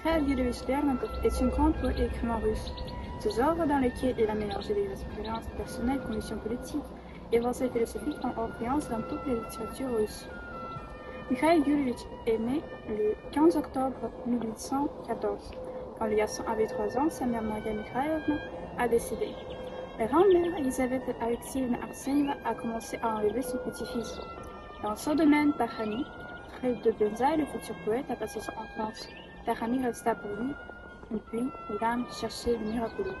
Mikhail Yulievich Lermontov est un grand poète et écrivain russe. Ses œuvres dans lesquelles il a mélangé des expériences personnelles, conditions politiques et avancées philosophiques ont influence dans toute la littérature russe. Mikhail Yulievich est né le 15 octobre 1814. Quand le garçon avait 3 ans, sa mère Maria Mikhaïlovna a décédé. La grand-mère Elisabeth Alexeyevna Arsenieva a commencé à enlever son petit-fils. Dans ce domaine, Takhani, frère de Penza, le futur poète, a passé son enfance. Takhani resta pour lui, et puis l'âme cherchait le miraculeux.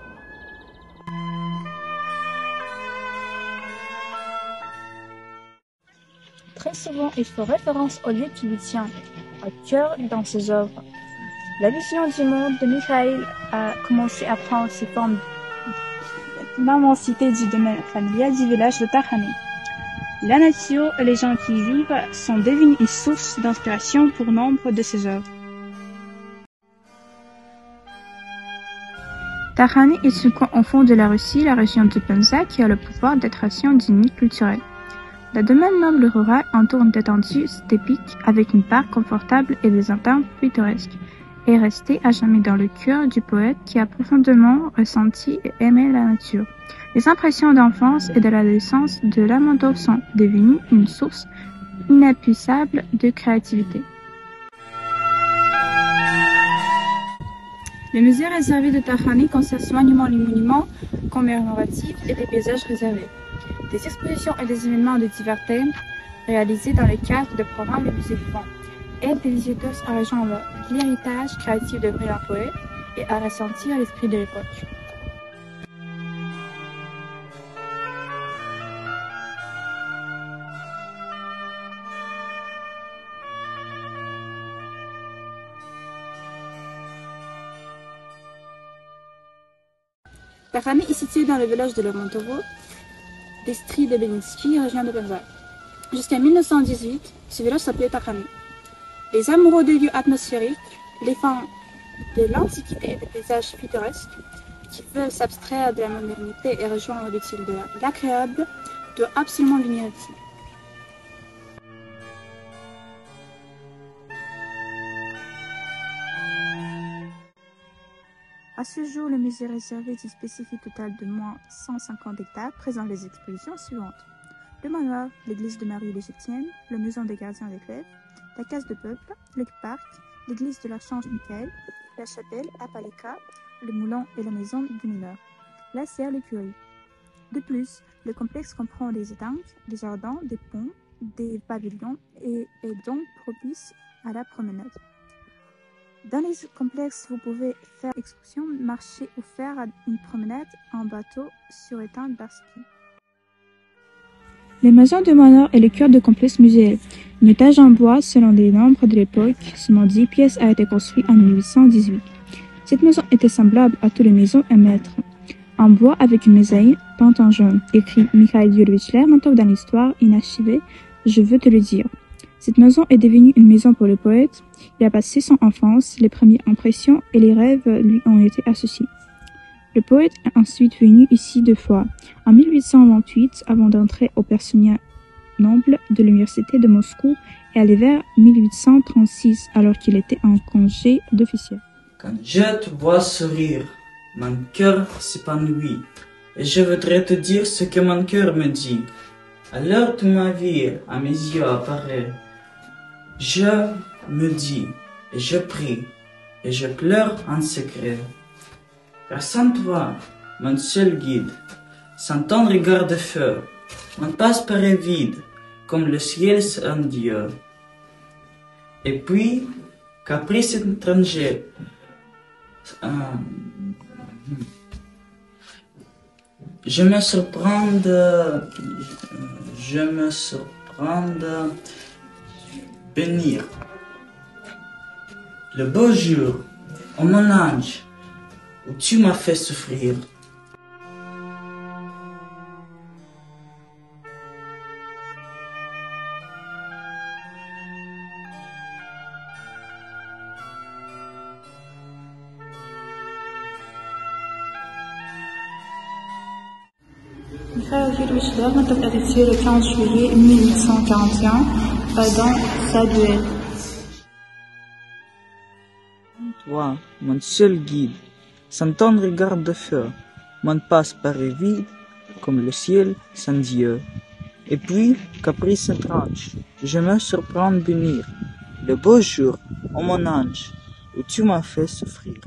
Très souvent, il fait référence au lieu qui lui tient à cœur dans ses œuvres. La vision du monde de Mikhail a commencé à prendre ses formes d'immensité du domaine familial du village de Takhani. La nature et les gens qui y vivent sont devenus une source d'inspiration pour nombre de ses œuvres. Takhani est un coin au fond de la Russie, la région de Penza, qui a le pouvoir d'attraction dynamique culturelle. Le domaine noble rural entoure d'étendues stépiques avec une parc confortable et des ententes pittoresques, est resté à jamais dans le cœur du poète qui a profondément ressenti et aimé la nature. Les impressions d'enfance et de l'adolescence de Lermontov sont devenues une source inépuisable de créativité. Le musée réservé de Takhani conserve soigneusement les monuments commémoratifs et des paysages réservés. Des expositions et des événements de divers thèmes réalisés dans le cadre de programmes de musée vivant aident les visiteurs à rejoindre l'héritage créatif de brillant poète et à ressentir l'esprit de l'époque. Takhani est situé dans le village de Lermontovo, district de Beninsky, région de Penza. Jusqu'en 1918, ce village s'appelait Takhani. Les amoureux des lieux atmosphériques, les fans de l'antiquité et des paysages pittoresques, qui veulent s'abstraire de la modernité et rejoindre l'utile de l'agréable, doivent absolument venir ici. À ce jour, le musée réservé une spécificité totale de moins 150 hectares présente les expositions suivantes. Le manoir, l'église de Marie l'Égyptienne, le maison des gardiens des clèves, la case de peuple, le parc, l'église de l'archange Michael, la chapelle à Paleka, le moulin et la maison du mineur, la serre, l'écurie. De plus, le complexe comprend des étangs, des jardins, des ponts, des pavillons et est donc propice à la promenade. Dans les complexes, vous pouvez faire excursion, marcher ou faire une promenade en bateau sur étang d'Arski. Les maisons de meneur est le cœur du complexe muséal. Une étage en bois, selon les nombres de l'époque, seulement 10 pièces a été construite en 1818. Cette maison était semblable à toutes les maisons à maître. En bois avec une mezzanine peinte en jaune, écrit Mikhail Yulievich Lermontov dans l'histoire inachevée, je veux te le dire. Cette maison est devenue une maison pour le poète. Il a passé son enfance, les premières impressions et les rêves lui ont été associés. Le poète est ensuite venu ici 2 fois, en 1828 avant d'entrer au personnel noble de l'université de Moscou et à l'hiver 1836 alors qu'il était en congé d'officier. Quand je te vois sourire, mon cœur s'épanouit et je voudrais te dire ce que mon cœur me dit. À l'heure de ma vie, à mes yeux apparaît. Je me dis, et je prie, et je pleure en secret. Car sans toi, mon seul guide, sans ton regard de feu, mon passe paraît vide, comme le ciel sans Dieu. Et puis, caprice étranger, je me surprends de bénir. Le beau jour, oh mon ange, où tu m'as fait souffrir. Mikhail Yulievich Lermontov a été tué le 15 juillet 1841 dans sa duel. toi, mon seul guide, sans ton regard de feu, mon passe paraît vide, comme le ciel sans Dieu. Et puis, caprice étrange, je me surprends venir, le beau jour, ô mon ange, où tu m'as fait souffrir.